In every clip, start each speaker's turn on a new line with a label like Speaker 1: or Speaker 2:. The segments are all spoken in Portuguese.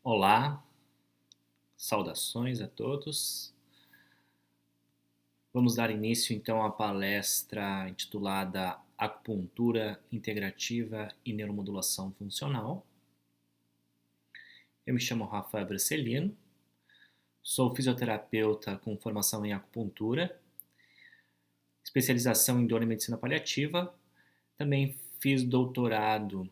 Speaker 1: Olá, saudações a todos. Vamos dar início então à palestra intitulada Acupuntura Integrativa e Neuromodulação Funcional. Eu me chamo Rafael Bracelino, sou fisioterapeuta com formação em acupuntura, especialização em dor e medicina paliativa, também fiz doutorado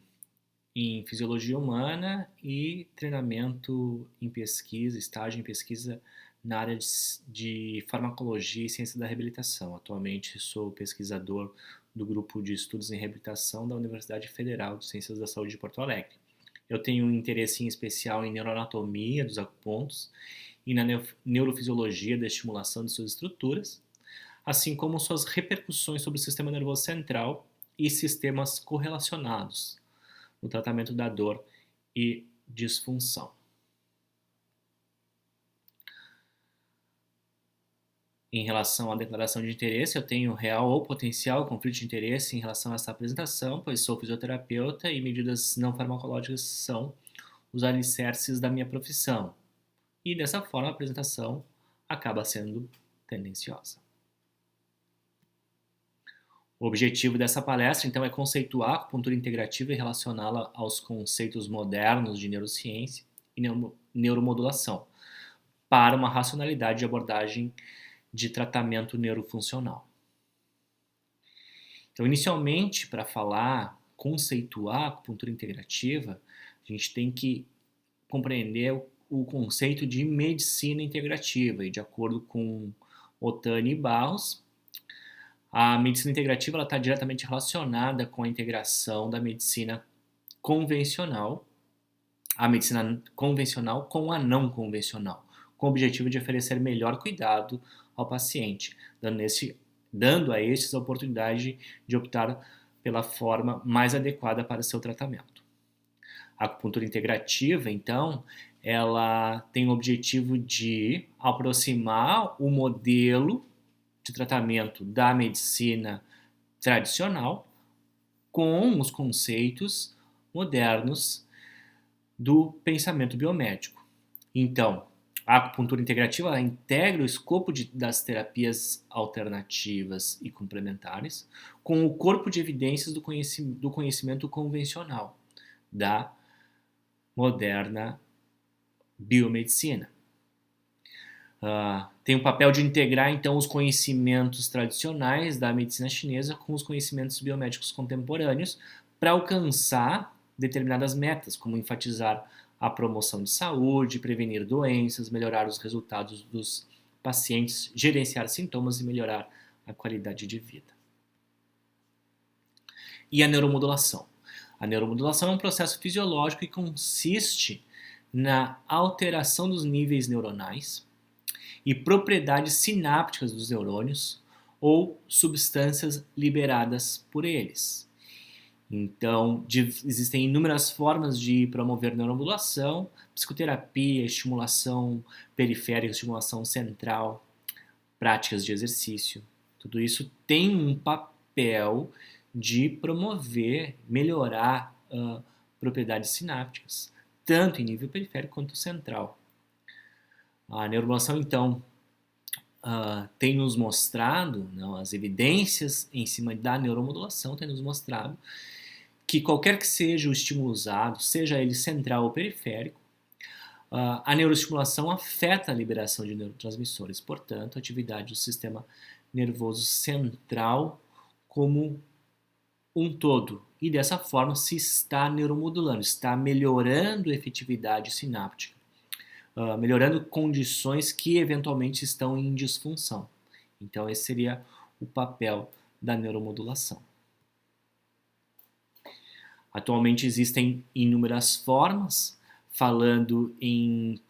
Speaker 1: em fisiologia humana e treinamento em pesquisa, estágio em pesquisa na área de farmacologia e ciência da reabilitação. Atualmente sou pesquisador do grupo de estudos em reabilitação da Universidade Federal de Ciências da Saúde de Porto Alegre. Eu tenho um interesse em especial em neuroanatomia dos acupontos e na neurofisiologia da estimulação de suas estruturas, assim como suas repercussões sobre o sistema nervoso central e sistemas correlacionados no tratamento da dor e disfunção. Em relação à declaração de interesse, eu tenho real ou potencial conflito de interesse em relação a essa apresentação, pois sou fisioterapeuta e medidas não farmacológicas são os alicerces da minha profissão. E dessa forma a apresentação acaba sendo tendenciosa. O objetivo dessa palestra, então, é conceituar a acupuntura integrativa e relacioná-la aos conceitos modernos de neurociência e neuromodulação, para uma racionalidade de abordagem de tratamento neurofuncional. Então, inicialmente, para conceituar a acupuntura integrativa, a gente tem que compreender o conceito de medicina integrativa, e de acordo com Otani e Barros, a medicina integrativa está diretamente relacionada com a integração da medicina convencional, a medicina convencional com a não convencional, com o objetivo de oferecer melhor cuidado ao paciente, dando a estes a oportunidade de optar pela forma mais adequada para seu tratamento. A acupuntura integrativa, então, ela tem o objetivo de aproximar o modelo de tratamento da medicina tradicional com os conceitos modernos do pensamento biomédico. Então, a acupuntura integrativa integra o escopo das terapias alternativas e complementares com o corpo de evidências do conhecimento convencional da moderna biomedicina. Tem o papel de integrar, então, os conhecimentos tradicionais da medicina chinesa com os conhecimentos biomédicos contemporâneos para alcançar determinadas metas, como enfatizar a promoção de saúde, prevenir doenças, melhorar os resultados dos pacientes, gerenciar sintomas e melhorar a qualidade de vida. E a neuromodulação? A neuromodulação é um processo fisiológico que consiste na alteração dos níveis neuronais e propriedades sinápticas dos neurônios ou substâncias liberadas por eles. Então, existem inúmeras formas de promover neuromodulação: psicoterapia, estimulação periférica, estimulação central, práticas de exercício. Tudo isso tem um papel de promover, melhorar propriedades sinápticas, tanto em nível periférico quanto central. A neuromodulação, então, tem nos mostrado, as evidências em cima da neuromodulação têm nos mostrado que qualquer que seja o estímulo usado, seja ele central ou periférico, a neuroestimulação afeta a liberação de neurotransmissores, portanto, a atividade do sistema nervoso central como um todo. E dessa forma se está neuromodulando, está melhorando a efetividade sináptica. Melhorando condições que eventualmente estão em disfunção. Então, esse seria o papel da neuromodulação. Atualmente existem inúmeras formas, falando em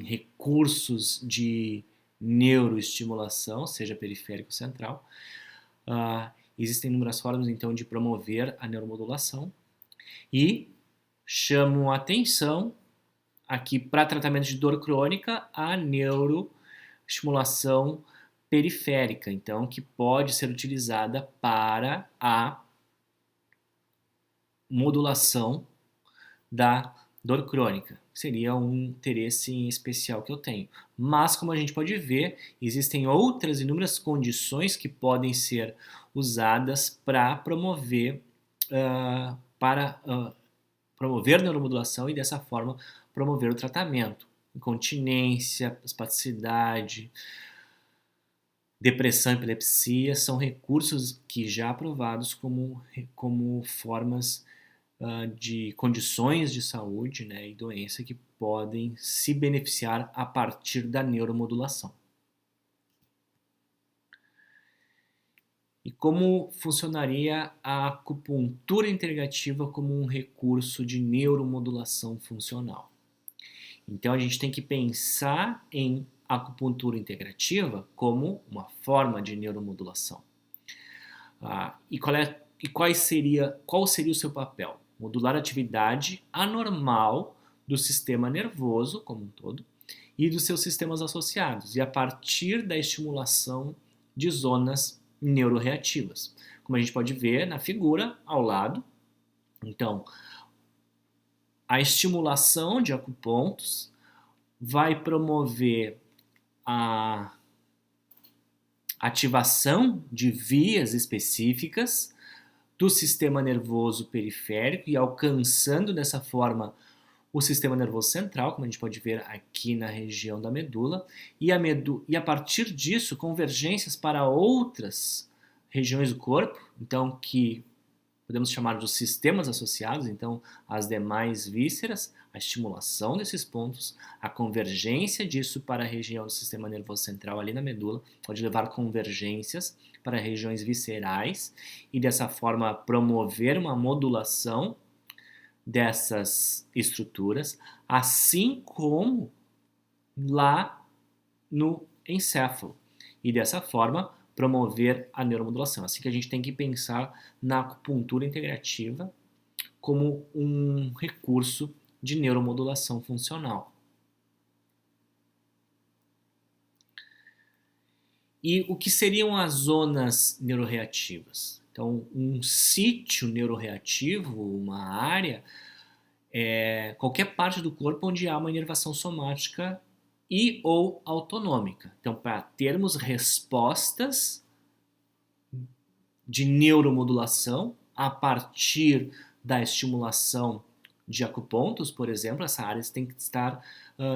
Speaker 1: recursos de neuroestimulação, seja periférico ou central. Existem inúmeras formas, então, de promover a neuromodulação e chamam a atenção aqui para tratamento de dor crônica, a neuroestimulação periférica, então, que pode ser utilizada para a modulação da dor crônica, seria um interesse em especial que eu tenho. Mas, como a gente pode ver, existem outras inúmeras condições que podem ser usadas para promover neuromodulação e, dessa forma, promover o tratamento. Incontinência, espasticidade, depressão e epilepsia são recursos que já aprovados como formas de condições de saúde, né, e doença que podem se beneficiar a partir da neuromodulação. E como funcionaria a acupuntura integrativa como um recurso de neuromodulação funcional? Então, a gente tem que pensar em acupuntura integrativa como uma forma de neuromodulação. Qual seria o seu papel? Modular a atividade anormal do sistema nervoso como um todo e dos seus sistemas associados, e a partir da estimulação de zonas neuroreativas, como a gente pode ver na figura ao lado. Então, a estimulação de acupontos vai promover a ativação de vias específicas do sistema nervoso periférico e alcançando dessa forma o sistema nervoso central, como a gente pode ver aqui na região da medula, e a partir disso convergências para outras regiões do corpo, então que podemos chamar de sistemas associados, então as demais vísceras, a estimulação desses pontos, a convergência disso para a região do sistema nervoso central ali na medula, pode levar convergências para regiões viscerais e dessa forma promover uma modulação dessas estruturas, assim como lá no encéfalo, e dessa forma promover a neuromodulação. Assim que a gente tem que pensar na acupuntura integrativa como um recurso de neuromodulação funcional. E o que seriam as zonas neuroreativas? Então, um sítio neuroreativo, uma área, é qualquer parte do corpo onde há uma inervação somática e ou autonômica. Então, para termos respostas de neuromodulação a partir da estimulação de acupontos, por exemplo, essa área tem que estar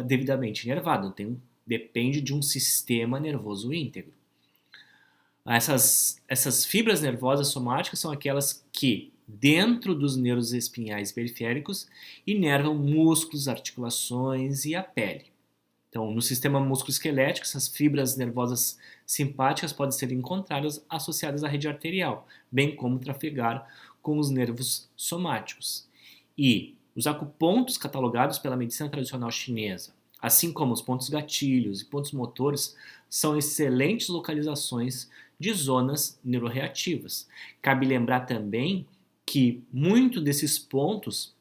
Speaker 1: devidamente inervada. Então, depende de um sistema nervoso íntegro. Essas fibras nervosas somáticas são aquelas que, dentro dos nervos espinhais periféricos, inervam músculos, articulações e a pele. Então, no sistema musculoesquelético, essas fibras nervosas simpáticas podem ser encontradas associadas à rede arterial, bem como trafegar com os nervos somáticos. E os acupontos catalogados pela medicina tradicional chinesa, assim como os pontos gatilhos e pontos motores, são excelentes localizações de zonas neuroreativas. Cabe lembrar também que muitos desses pontos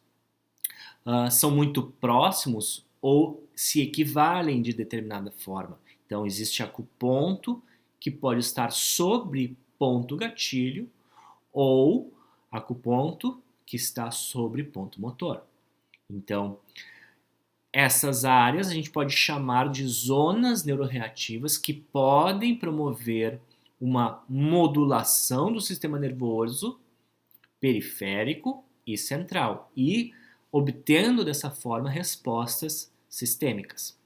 Speaker 1: são muito próximos ou se equivalem de determinada forma. Então, existe acuponto que pode estar sobre ponto gatilho ou acuponto que está sobre ponto motor. Então, essas áreas a gente pode chamar de zonas neuroreativas que podem promover uma modulação do sistema nervoso periférico e central e obtendo dessa forma respostas sistêmicas.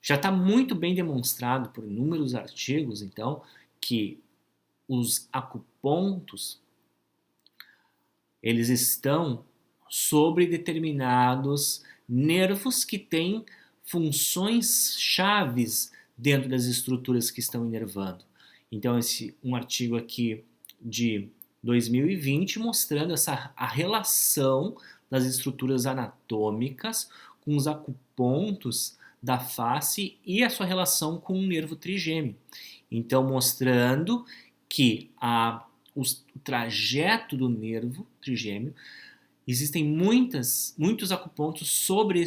Speaker 1: Já está muito bem demonstrado por inúmeros artigos, então, que os acupontos eles estão sobre determinados nervos que têm funções chaves dentro das estruturas que estão inervando. Então, um artigo aqui de 2020 mostrando a relação das estruturas anatômicas com os acupontos da face e a sua relação com o nervo trigêmeo. Então, mostrando que o trajeto do nervo trigêmeo, existem muitos acupontos sobre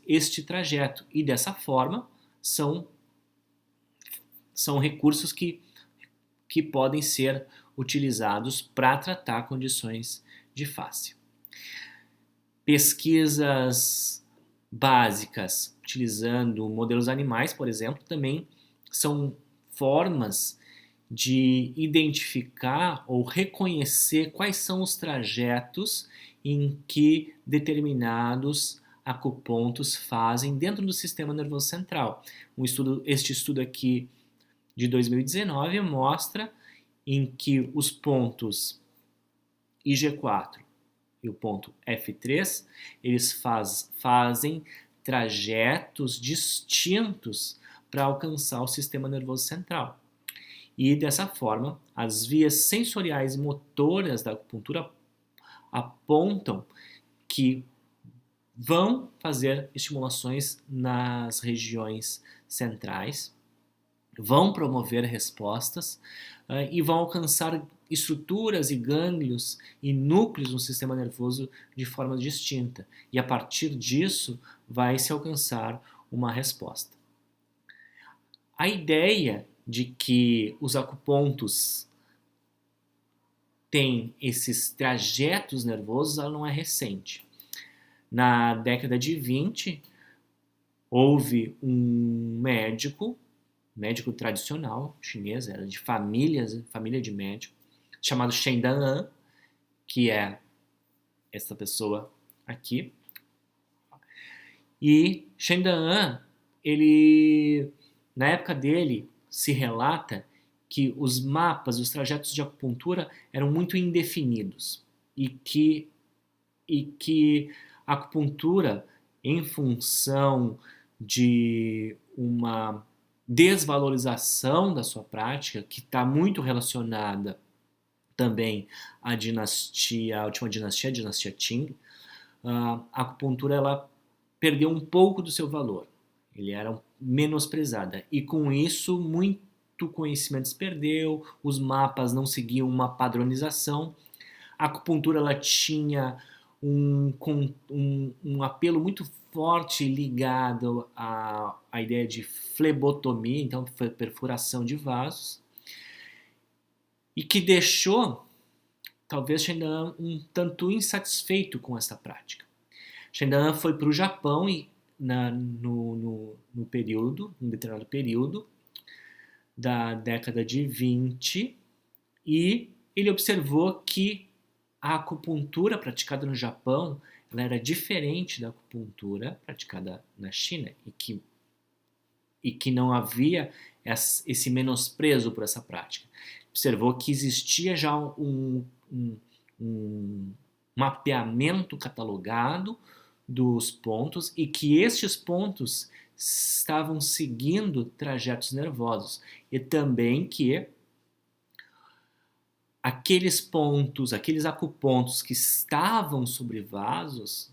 Speaker 1: este trajeto e dessa forma são recursos que podem ser utilizados para tratar condições de face. Pesquisas básicas, utilizando modelos animais, por exemplo, também são formas de identificar ou reconhecer quais são os trajetos em que determinados acupontos fazem dentro do sistema nervoso central. Este estudo aqui de 2019 mostra em que os pontos IG4 e o ponto F3, eles fazem trajetos distintos para alcançar o sistema nervoso central. E dessa forma, as vias sensoriais e motoras da acupuntura apontam que vão fazer estimulações nas regiões centrais, vão promover respostas e vão alcançar estruturas e gânglios e núcleos no sistema nervoso de forma distinta. E a partir disso vai se alcançar uma resposta. A ideia de que os acupontos têm esses trajetos nervosos, ela não é recente. Na década de 20, houve um médico tradicional chinês, era de família de médico, chamado Shen Dan, que é essa pessoa aqui. E Shen Dan, ele, na época dele, se relata que os mapas, os trajetos de acupuntura eram muito indefinidos e que a acupuntura, em função de uma desvalorização da sua prática, que está muito relacionada também à última dinastia, a dinastia Qing, a acupuntura ela perdeu um pouco do seu valor. Ele era menosprezada. E com isso, muito conhecimento se perdeu, os mapas não seguiam uma padronização. A acupuntura ela tinha um apelo muito forte ligado à ideia de flebotomia, então perfuração de vasos, e que deixou talvez Shen Dan um tanto insatisfeito com essa prática. Shen Dan foi para o Japão e num determinado período da década de 20, e ele observou que a acupuntura praticada no Japão ela era diferente da acupuntura praticada na China e que não havia esse menosprezo por essa prática. Observou que existia já um mapeamento catalogado dos pontos e que estes pontos estavam seguindo trajetos nervosos e também que aqueles pontos, aqueles acupontos que estavam sobre vasos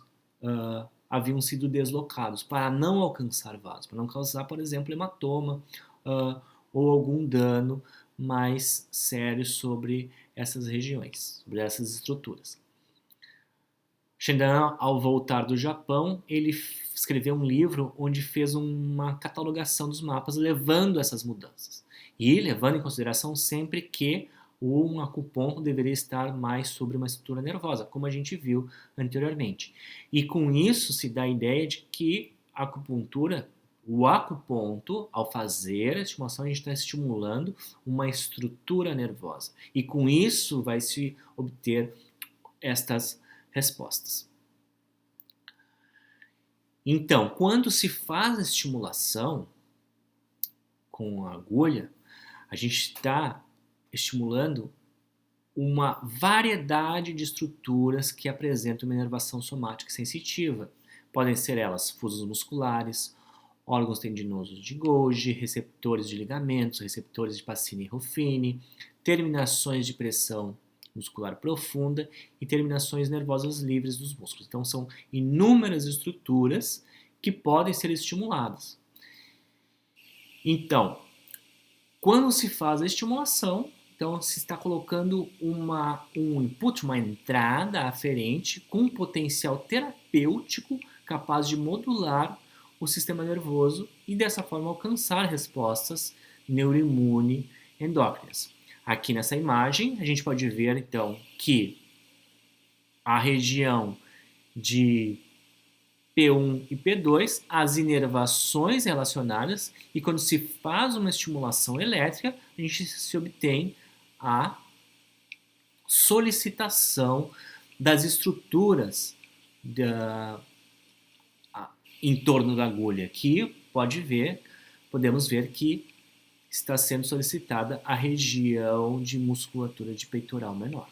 Speaker 1: haviam sido deslocados para não alcançar vasos, para não causar, por exemplo, hematoma ou algum dano mais sério sobre essas regiões, sobre essas estruturas. Shen Dan, ao voltar do Japão, ele escreveu um livro onde fez uma catalogação dos mapas levando essas mudanças e levando em consideração sempre que um acuponto deveria estar mais sobre uma estrutura nervosa, como a gente viu anteriormente. E com isso se dá a ideia de que a acupuntura, o acuponto, ao fazer a estimulação, a gente está estimulando uma estrutura nervosa. E com isso vai se obter estas respostas. Então, quando se faz a estimulação com a agulha, a gente está estimulando uma variedade de estruturas que apresentam uma inervação somática sensitiva. Podem ser elas fusos musculares, órgãos tendinosos de Golgi, receptores de ligamentos, receptores de Pacini e Ruffini, terminações de pressão muscular profunda e terminações nervosas livres dos músculos. Então, são inúmeras estruturas que podem ser estimuladas. Então, quando se faz a estimulação, então se está colocando um input, uma entrada aferente com potencial terapêutico capaz de modular o sistema nervoso e dessa forma alcançar respostas neuroimune endócrinas. Aqui nessa imagem a gente pode ver então que a região de P1 e P2, as inervações relacionadas, e quando se faz uma estimulação elétrica, a gente se obtém a solicitação das estruturas em torno da agulha. Aqui podemos ver que está sendo solicitada a região de musculatura de peitoral menor.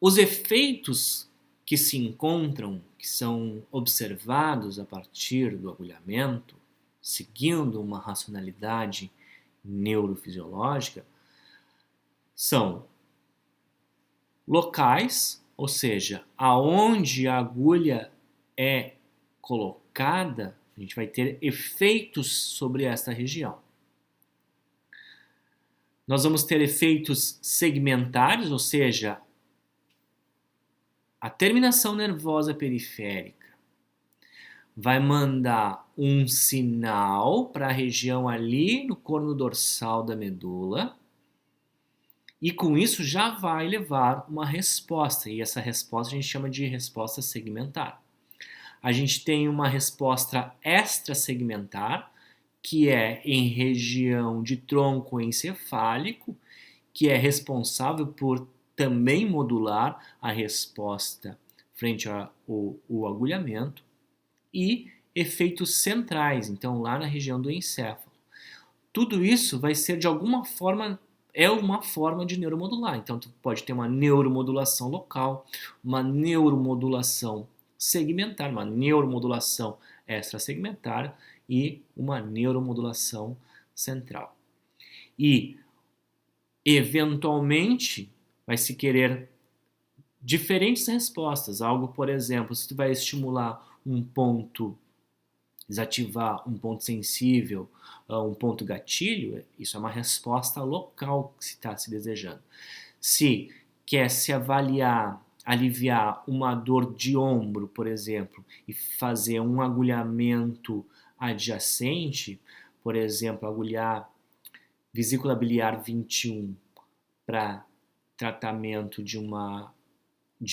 Speaker 1: Os efeitos que se encontram, que são observados a partir do agulhamento, seguindo uma racionalidade neurofisiológica, são locais, ou seja, aonde a agulha é colocada, a gente vai ter efeitos sobre esta região. Nós vamos ter efeitos segmentares, ou seja, a terminação nervosa periférica vai mandar um sinal para a região ali no corno dorsal da medula, e com isso já vai levar uma resposta, e essa resposta a gente chama de resposta segmentar. A gente tem uma resposta extrasegmentar, que é em região de tronco encefálico, que é responsável por também modular a resposta frente ao agulhamento, e efeitos centrais, então lá na região do encéfalo. Tudo isso vai ser de alguma forma, é uma forma de neuromodular. Então tu pode ter uma neuromodulação local, uma neuromodulação segmentar, uma neuromodulação extrasegmentar e uma neuromodulação central. E eventualmente vai se querer diferentes respostas. Algo, por exemplo, se tu vai estimular um ponto, desativar um ponto sensível, um ponto gatilho, isso é uma resposta local que se está se desejando. Se quer se aliviar uma dor de ombro, por exemplo, e fazer um agulhamento adjacente, por exemplo, agulhar vesícula biliar 21 para tratamento de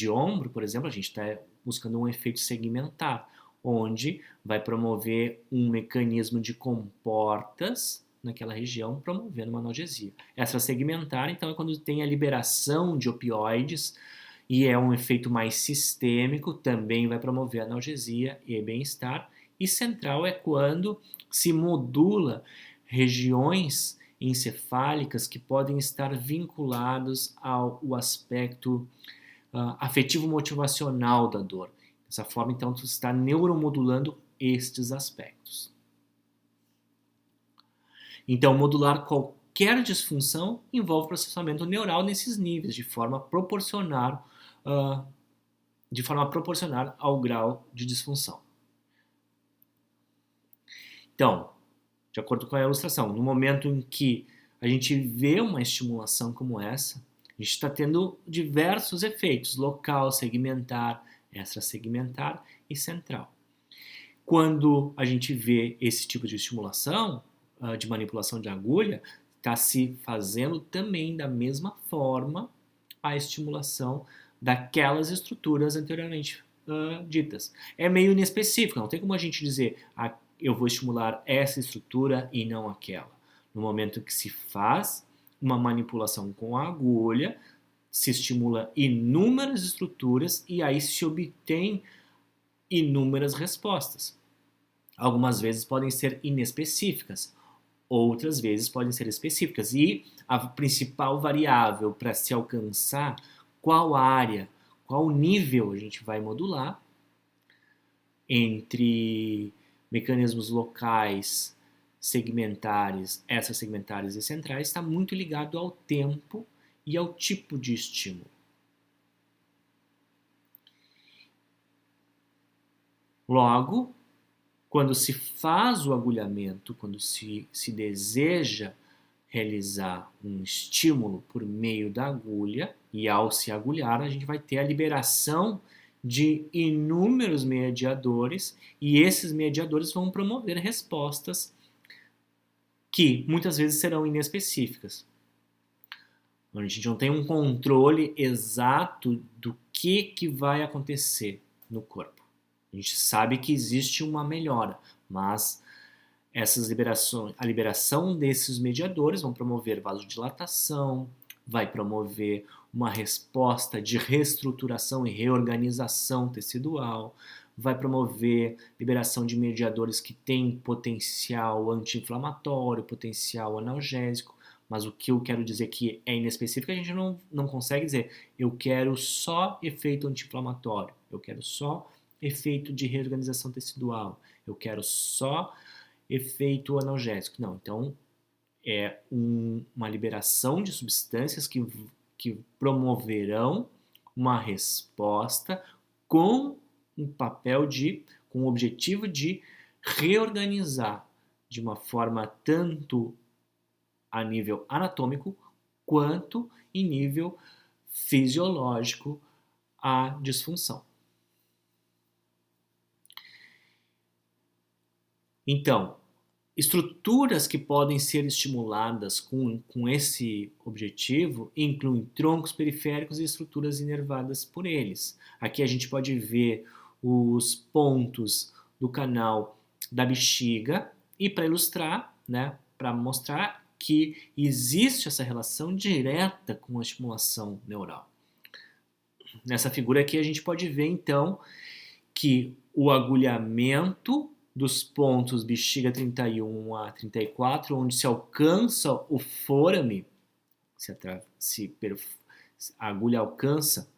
Speaker 1: ombro, por exemplo, a gente está buscando um efeito segmentar, onde vai promover um mecanismo de comportas naquela região, promovendo uma analgesia. Essa segmentar, então, é quando tem a liberação de opioides e é um efeito mais sistêmico, também vai promover analgesia e bem-estar. E central é quando se modula regiões encefálicas que podem estar vinculados ao aspecto afetivo motivacional da dor. Dessa forma, então, tu está neuromodulando estes aspectos. Então, modular qualquer disfunção envolve processamento neural nesses níveis, de forma a proporcionar ao grau de disfunção. Então, de acordo com a ilustração, no momento em que a gente vê uma estimulação como essa, a gente está tendo diversos efeitos: local, segmentar, extrasegmentar e central. Quando a gente vê esse tipo de estimulação, de manipulação de agulha, está se fazendo também da mesma forma a estimulação daquelas estruturas anteriormente ditas. É meio inespecífico, não tem como a gente dizer eu vou estimular essa estrutura e não aquela. No momento que se faz uma manipulação com a agulha, se estimula inúmeras estruturas e aí se obtém inúmeras respostas. Algumas vezes podem ser inespecíficas, outras vezes podem ser específicas. E a principal variável para se alcançar qual área, qual nível a gente vai modular entre mecanismos locais, segmentares, extrasegmentares e centrais, está muito ligado ao tempo e ao tipo de estímulo. Logo, quando se faz o agulhamento, quando se deseja realizar um estímulo por meio da agulha, e ao se agulhar, a gente vai ter a liberação de inúmeros mediadores, e esses mediadores vão promover respostas que muitas vezes serão inespecíficas. A gente não tem um controle exato do que vai acontecer no corpo. A gente sabe que existe uma melhora, mas essas liberações, a liberação desses mediadores vão promover vasodilatação, vai promover uma resposta de reestruturação e reorganização tecidual, vai promover liberação de mediadores que têm potencial anti-inflamatório, potencial analgésico, mas o que eu quero dizer que é inespecífico, a gente não consegue dizer eu quero só efeito anti-inflamatório, eu quero só efeito de reorganização tecidual, eu quero só efeito analgésico. Não, então é uma liberação de substâncias que promoverão uma resposta com um papel com o objetivo de reorganizar de uma forma tanto a nível anatômico quanto em nível fisiológico a disfunção. Então, estruturas que podem ser estimuladas com esse objetivo incluem troncos periféricos e estruturas inervadas por eles. Aqui a gente pode ver os pontos do canal da bexiga e para ilustrar, né, para mostrar que existe essa relação direta com a estimulação neural. Nessa figura aqui a gente pode ver então que o agulhamento dos pontos bexiga 31 a 34, onde se alcança o fôrame, a agulha alcança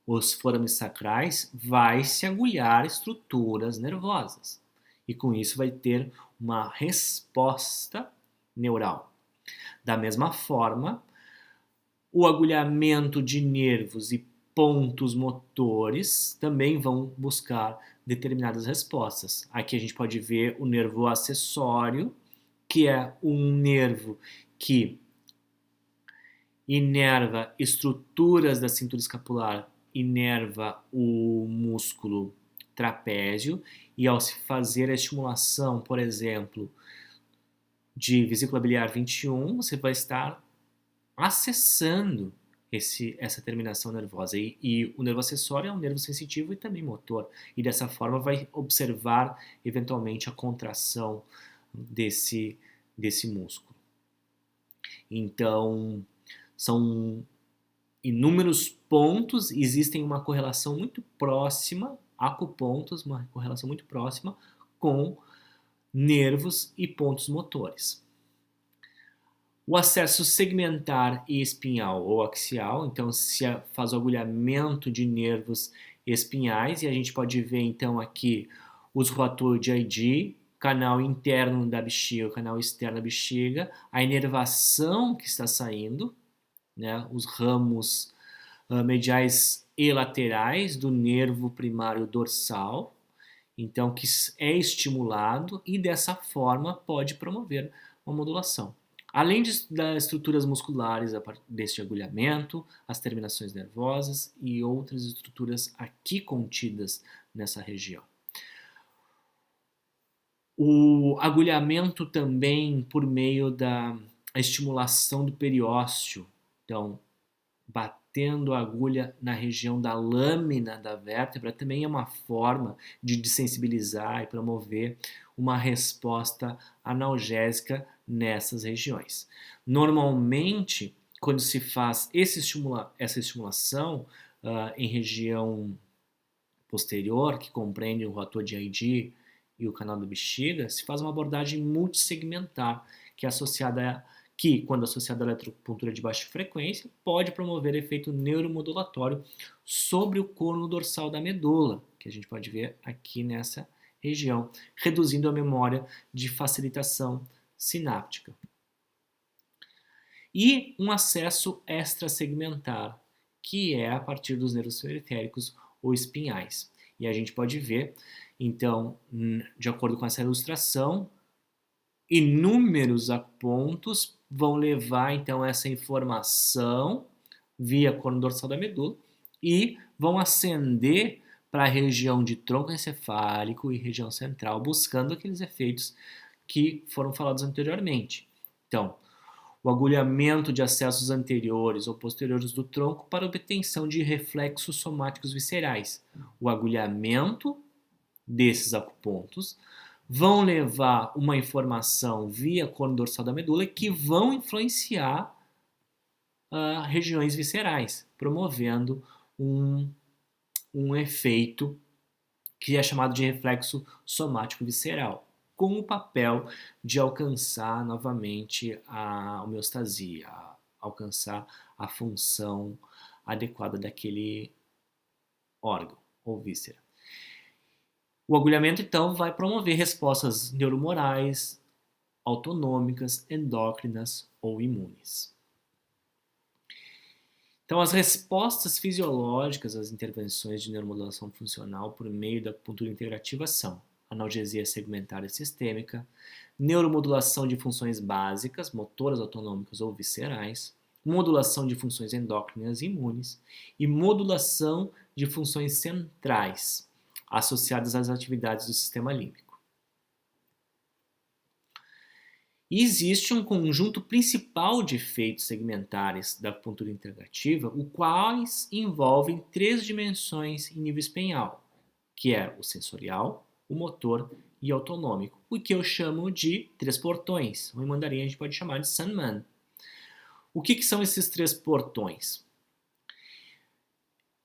Speaker 1: os fôrames sacrais, vai se agulhar estruturas nervosas. E com isso vai ter uma resposta neural. Da mesma forma, o agulhamento de nervos e pontos motores também vão buscar determinadas respostas. Aqui a gente pode ver o nervo acessório, que é um nervo que inerva estruturas da cintura escapular, inerva o músculo trapézio, e ao se fazer a estimulação, por exemplo, de vesícula biliar 21, você vai estar acessando essa terminação nervosa. E o nervo acessório é um nervo sensitivo e também motor. E dessa forma vai observar eventualmente a contração desse músculo. Então, são inúmeros pontos, existem uma correlação muito próxima, acupontos, uma correlação muito próxima com nervos e pontos motores. O acesso segmentar e espinhal ou axial, então se faz o agulhamento de nervos espinhais, e a gente pode ver então aqui os rotores de ID, canal interno da bexiga, o canal externo da bexiga, a inervação que está saindo, né, os ramos mediais e laterais do nervo primário dorsal, então que é estimulado e dessa forma pode promover uma modulação. Além das estruturas musculares deste agulhamento, as terminações nervosas e outras estruturas aqui contidas nessa região. O agulhamento também por meio da estimulação do periósteo, então batendo a agulha na região da lâmina da vértebra também é uma forma de desensibilizar e promover uma resposta analgésica nessas regiões. Normalmente, quando se faz essa estimulação em região posterior, que compreende o rotor de ID e o canal da bexiga, se faz uma abordagem multissegmentar, que é associada quando associada à eletropuntura de baixa frequência, pode promover efeito neuromodulatório sobre o corno dorsal da medula, que a gente pode ver aqui nessa região, reduzindo a memória de facilitação sináptica. E um acesso extrasegmentar, que é a partir dos nervos periféricos ou espinhais. E a gente pode ver, então, de acordo com essa ilustração, inúmeros pontos vão levar então essa informação via corno dorsal da medula e vão ascender para a região de tronco encefálico e região central, buscando aqueles efeitos que foram falados anteriormente. Então, o agulhamento de acessos anteriores ou posteriores do tronco para obtenção de reflexos somáticos viscerais. O agulhamento desses acupontos vão levar uma informação via cone dorsal da medula que vão influenciar regiões viscerais, promovendo um efeito que é chamado de reflexo somático visceral, com o papel de alcançar novamente a homeostasia, alcançar a função adequada daquele órgão ou víscera. O agulhamento, então, vai promover respostas neuromorais, autonômicas, endócrinas ou imunes. Então, as respostas fisiológicas às intervenções de neuromodulação funcional por meio da acupuntura integrativa são analgesia segmentar e sistêmica, neuromodulação de funções básicas, motoras, autonômicas ou viscerais, modulação de funções endócrinas e imunes e modulação de funções centrais associadas às atividades do sistema límbico. E existe um conjunto principal de efeitos segmentares da acupuntura integrativa, os quais envolvem 3 dimensões em nível espinhal, que é o sensorial, o motor e autonômico, o que eu chamo de 3 portões, ou em mandarim a gente pode chamar de Sanman. O que são esses 3 portões?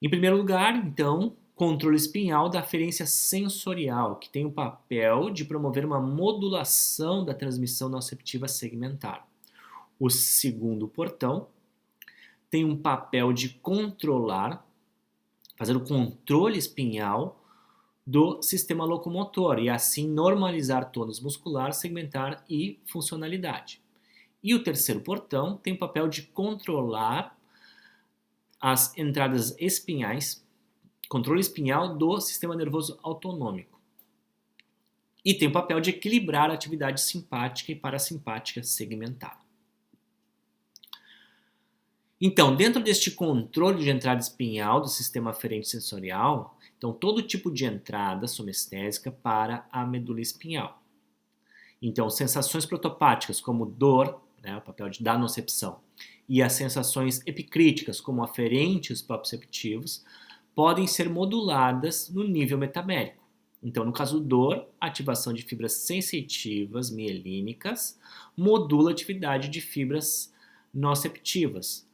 Speaker 1: Em primeiro lugar, então, controle espinhal da aferência sensorial, que tem o papel de promover uma modulação da transmissão nociceptiva segmentar. O segundo portão tem um papel de controlar, fazer o controle espinhal do sistema locomotor e assim normalizar tônus muscular, segmentar e funcionalidade. E o terceiro portão tem o papel de controlar as entradas espinhais, controle espinhal do sistema nervoso autonômico. E tem o papel de equilibrar a atividade simpática e parasimpática segmentar. Então, dentro deste controle de entrada espinhal do sistema aferente sensorial, então todo tipo de entrada somestésica para a medula espinhal. Então, sensações protopáticas como dor, né, o papel de dar nocepção, e as sensações epicríticas como aferentes proprioceptivos, podem ser moduladas no nível metabélico. Então, no caso dor, a ativação de fibras sensitivas mielínicas modula a atividade de fibras noceptivas,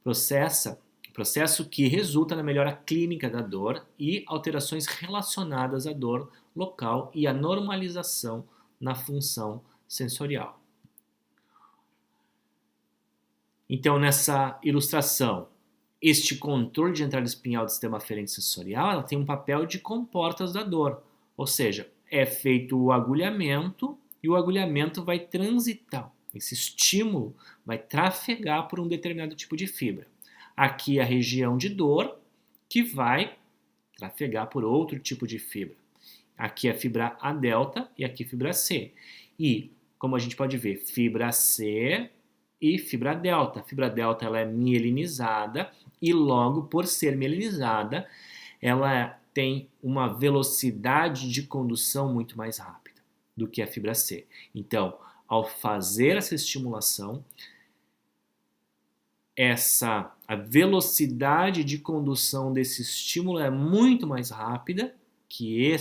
Speaker 1: processo que resulta na melhora clínica da dor e alterações relacionadas à dor local e à normalização na função sensorial. Então, nessa ilustração, este controle de entrada espinhal do sistema aferente sensorial, ela tem um papel de comportas da dor, ou seja, é feito o agulhamento e o agulhamento vai transitar, esse estímulo vai trafegar por um determinado tipo de fibra. Aqui a região de dor que vai trafegar por outro tipo de fibra. Aqui a fibra A delta e aqui a fibra C. E, como a gente pode ver, fibra C e fibra delta. A fibra delta ela é mielinizada e logo por ser mielinizada, ela tem uma velocidade de condução muito mais rápida do que a fibra C. Então, ao fazer essa estimulação, a velocidade de condução desse estímulo é muito mais rápida que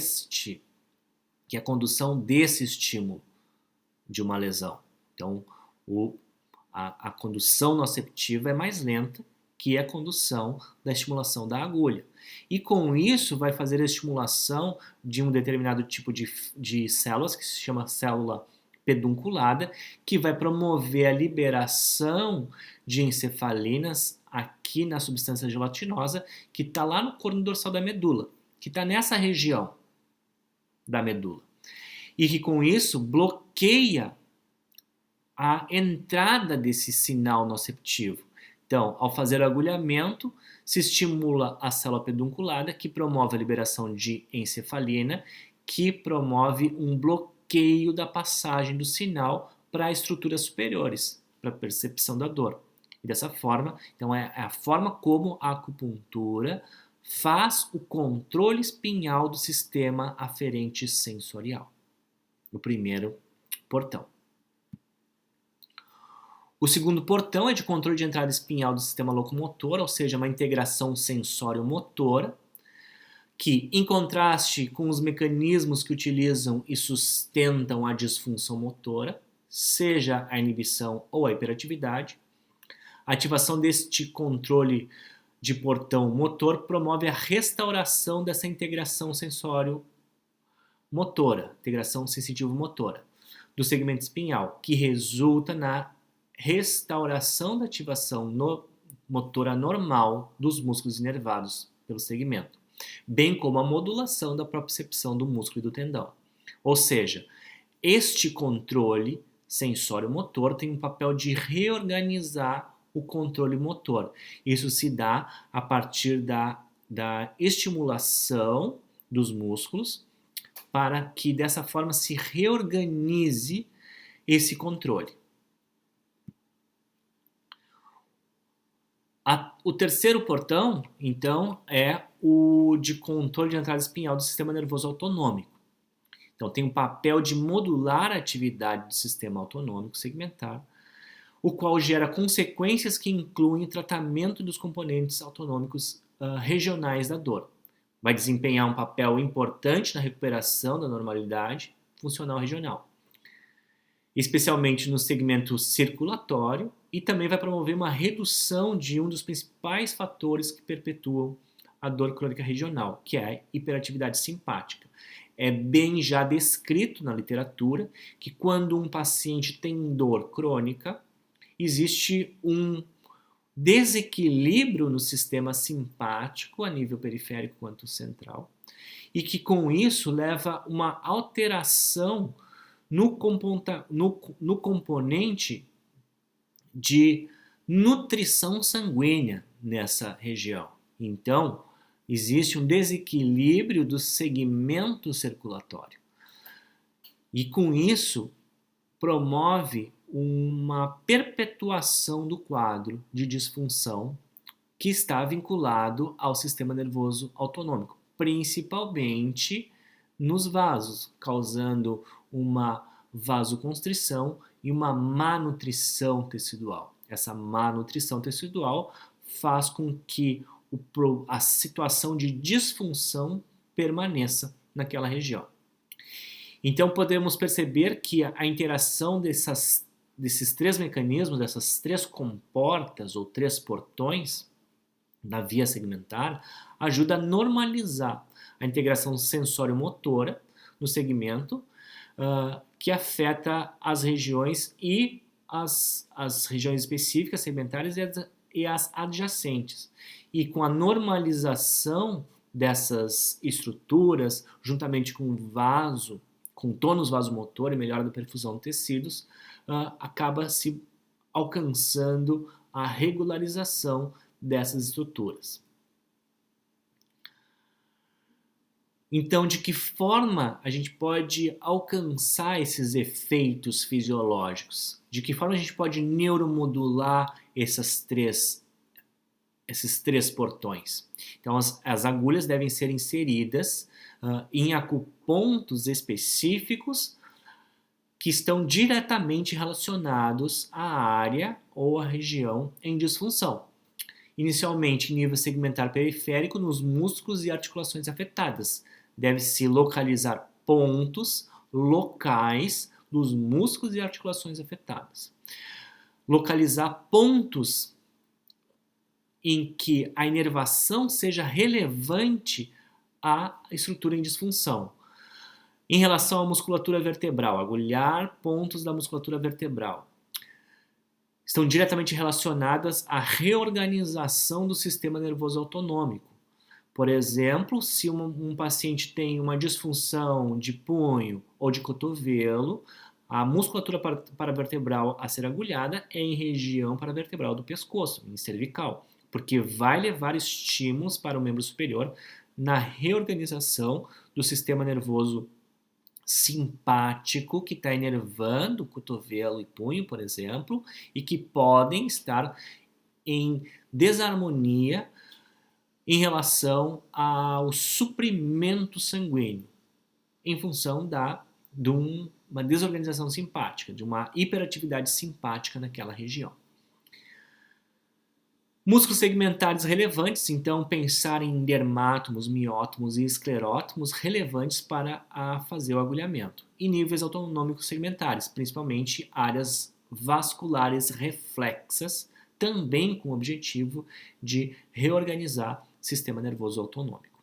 Speaker 1: a condução desse estímulo de uma lesão. Então, a condução noceptiva é mais lenta que a condução da estimulação da agulha. E com isso vai fazer a estimulação de um determinado tipo de células, que se chama célula pedunculada, que vai promover a liberação de encefalinas aqui na substância gelatinosa, que está lá no corno dorsal da medula, que está nessa região da medula. E que com isso bloqueia a entrada desse sinal noceptivo. Então, ao fazer o agulhamento, se estimula a célula pedunculada, que promove a liberação de encefalina, que promove um bloqueio da passagem do sinal para estruturas superiores, para a percepção da dor. E dessa forma, então é a forma como a acupuntura faz o controle espinhal do sistema aferente sensorial, no primeiro portão. O segundo portão é de controle de entrada espinhal do sistema locomotor, ou seja, uma integração sensório-motora, que, em contraste com os mecanismos que utilizam e sustentam a disfunção motora, seja a inibição ou a hiperatividade, a ativação deste controle de portão motor promove a restauração dessa integração sensório-motora, integração sensitivo-motora, do segmento espinhal, que resulta na restauração da ativação motora normal dos músculos inervados pelo segmento, bem como a modulação da propriocepção do músculo e do tendão. Ou seja, este controle sensório-motor tem um papel de reorganizar o controle motor. Isso se dá a partir da estimulação dos músculos para que dessa forma se reorganize esse controle. O terceiro portão, então, é o de controle de entrada espinhal do sistema nervoso autonômico. Então, tem um papel de modular a atividade do sistema autonômico segmentar, o qual gera consequências que incluem o tratamento dos componentes autonômicos regionais da dor. Vai desempenhar um papel importante na recuperação da normalidade funcional regional, especialmente no segmento circulatório, e também vai promover uma redução de um dos principais fatores que perpetuam a dor crônica regional, que é a hiperatividade simpática. É bem já descrito na literatura que quando um paciente tem dor crônica, existe um desequilíbrio no sistema simpático, a nível periférico quanto central, e que com isso leva uma alteração no componente de nutrição sanguínea nessa região. Então, existe um desequilíbrio do segmento circulatório. E com isso, promove uma perpetuação do quadro de disfunção que está vinculado ao sistema nervoso autonômico, principalmente nos vasos, causando uma vasoconstrição e uma má nutrição tecidual. Essa má nutrição tecidual faz com que a situação de disfunção permaneça naquela região. Então podemos perceber que a interação desses três mecanismos, dessas três comportas ou três portões da via segmentar, ajuda a normalizar a integração sensório-motora no segmento, que afeta as regiões e as regiões específicas segmentares e as adjacentes. E com a normalização dessas estruturas, juntamente com tônus vasomotor e melhora da perfusão de tecidos, acaba se alcançando a regularização dessas estruturas. Então, de que forma a gente pode alcançar esses efeitos fisiológicos? De que forma a gente pode neuromodular esses três portões? Então, as agulhas devem ser inseridas em acupontos específicos que estão diretamente relacionados à área ou à região em disfunção. Inicialmente, em nível segmentar periférico, nos músculos e articulações afetadas. Deve-se localizar pontos locais dos músculos e articulações afetadas. Localizar pontos em que a inervação seja relevante à estrutura em disfunção. Em relação à musculatura vertebral, agulhar pontos da musculatura vertebral. Estão diretamente relacionadas à reorganização do sistema nervoso autonômico. Por exemplo, se um paciente tem uma disfunção de punho ou de cotovelo, a musculatura paravertebral a ser agulhada é em região paravertebral do pescoço, em cervical, porque vai levar estímulos para o membro superior na reorganização do sistema nervoso simpático que está inervando o cotovelo e punho, por exemplo, e que podem estar em desarmonia em relação ao suprimento sanguíneo, em função de uma desorganização simpática, de uma hiperatividade simpática naquela região. Músculos segmentares relevantes, então pensar em dermátomos, miótomos e esclerótomos relevantes para fazer o agulhamento. E níveis autonômicos segmentares, principalmente áreas vasculares reflexas, também com o objetivo de reorganizar o sistema nervoso autonômico.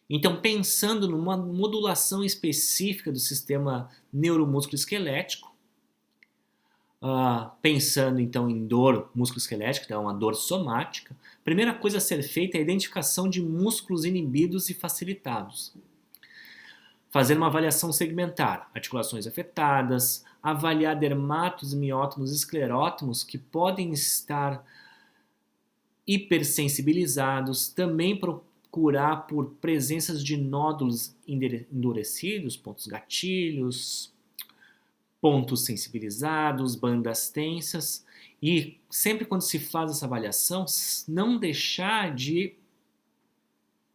Speaker 1: Então, pensando numa modulação específica do sistema neuromúsculo-esquelético, pensando então em dor musculoesquelética, então uma dor somática, a primeira coisa a ser feita é a identificação de músculos inibidos e facilitados. Fazer uma avaliação segmentar, articulações afetadas, avaliar dermatos, miótomos e esclerótomos que podem estar hipersensibilizados, também procurar por presenças de nódulos endurecidos, pontos gatilhos, pontos sensibilizados, bandas tensas, e sempre quando se faz essa avaliação, não deixar de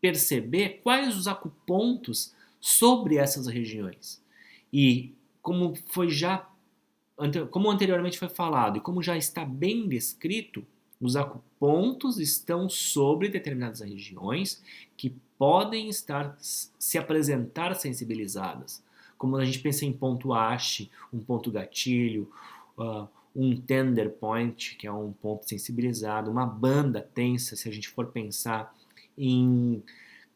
Speaker 1: perceber quais os acupontos sobre essas regiões. E como anteriormente foi falado, e como já está bem descrito, os acupontos estão sobre determinadas regiões que podem se apresentar sensibilizadas. Como a gente pensa em ponto haste, um ponto gatilho, um tender point, que é um ponto sensibilizado, uma banda tensa, se a gente for pensar em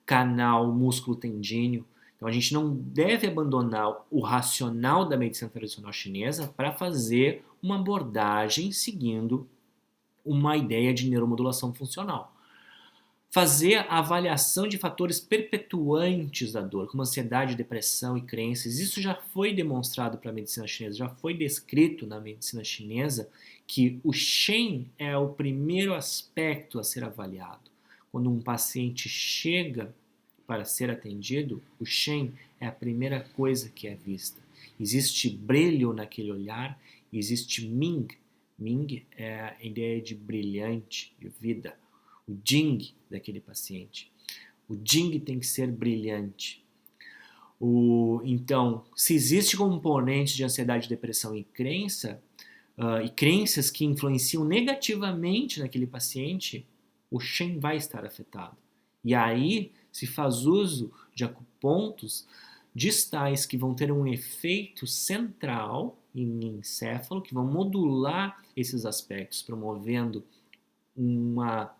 Speaker 1: canal músculo tendíneo. Então a gente não deve abandonar o racional da medicina tradicional chinesa para fazer uma abordagem seguindo uma ideia de neuromodulação funcional. Fazer a avaliação de fatores perpetuantes da dor, como ansiedade, depressão e crenças. Isso já foi demonstrado para a medicina chinesa, já foi descrito na medicina chinesa que o Shen é o primeiro aspecto a ser avaliado. Quando um paciente chega para ser atendido, o Shen é a primeira coisa que é vista. Existe brilho naquele olhar, existe Ming. Ming é a ideia de brilhante, de vida. O Jing daquele paciente. O Jing tem que ser brilhante. Então, se existe componentes de ansiedade, depressão e crenças que influenciam negativamente naquele paciente, o Shen vai estar afetado. E aí se faz uso de acupontos distais que vão ter um efeito central em encéfalo, que vão modular esses aspectos, promovendo uma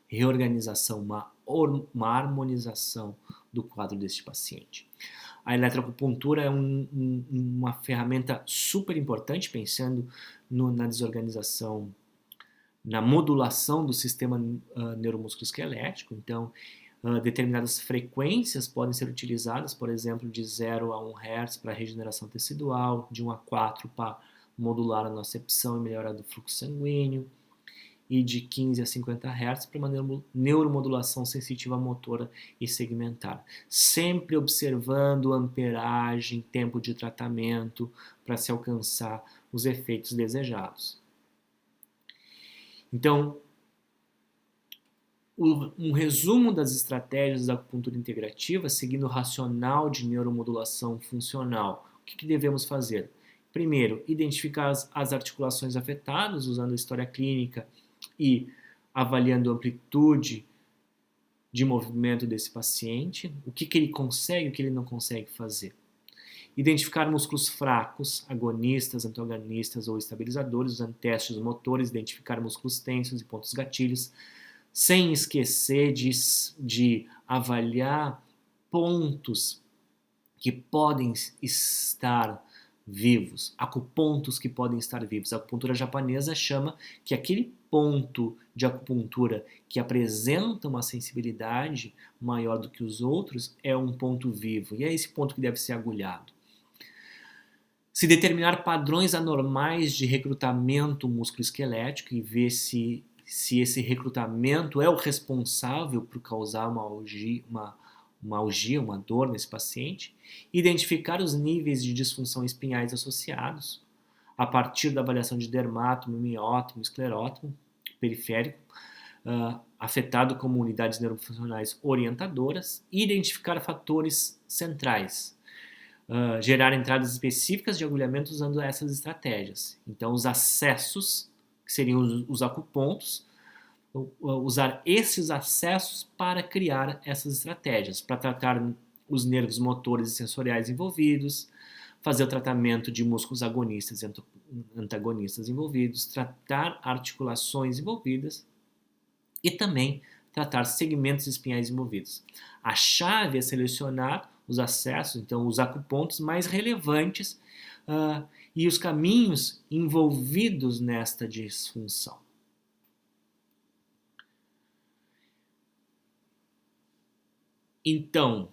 Speaker 1: reorganização, uma harmonização do quadro deste paciente. A eletroacupuntura é uma ferramenta super importante, pensando na desorganização, na modulação do sistema neuromusculoesquelético. Então, determinadas frequências podem ser utilizadas, por exemplo, de 0 a 1 Hz para regeneração tecidual, de 1 a 4 para modular a nocepção e melhorar do fluxo sanguíneo, e de 15 a 50 Hz para uma neuromodulação sensitiva motora e segmentar. Sempre observando amperagem, tempo de tratamento, para se alcançar os efeitos desejados. Então, um resumo das estratégias da acupuntura integrativa, seguindo o racional de neuromodulação funcional. O que devemos fazer? Primeiro, identificar as articulações afetadas, usando a história clínica e avaliando a amplitude de movimento desse paciente, o que ele consegue e o que ele não consegue fazer. Identificar músculos fracos, agonistas, antagonistas ou estabilizadores, usando testes motores, identificar músculos tensos e pontos gatilhos, sem esquecer de avaliar pontos que podem estar vivos, acupontos que podem estar vivos. A acupuntura japonesa chama que aquele ponto de acupuntura que apresenta uma sensibilidade maior do que os outros é um ponto vivo, e é esse ponto que deve ser agulhado. Se determinar padrões anormais de recrutamento musculoesquelético e ver se esse recrutamento é o responsável por causar uma algia, uma dor nesse paciente, identificar os níveis de disfunção espinhais associados, a partir da avaliação de dermátomo, miótomo, esclerótomo, periférico, afetado como unidades neurofuncionais orientadoras, identificar fatores centrais, gerar entradas específicas de agulhamento usando essas estratégias. Então, os acessos, que seriam os acupontos, usar esses acessos para criar essas estratégias, para tratar os nervos motores e sensoriais envolvidos, fazer o tratamento de músculos agonistas e antagonistas envolvidos, tratar articulações envolvidas e também tratar segmentos espinhais envolvidos. A chave é selecionar os acessos, então os acupontos mais relevantes e os caminhos envolvidos nesta disfunção. Então,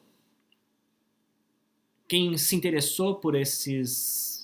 Speaker 1: quem se interessou por esses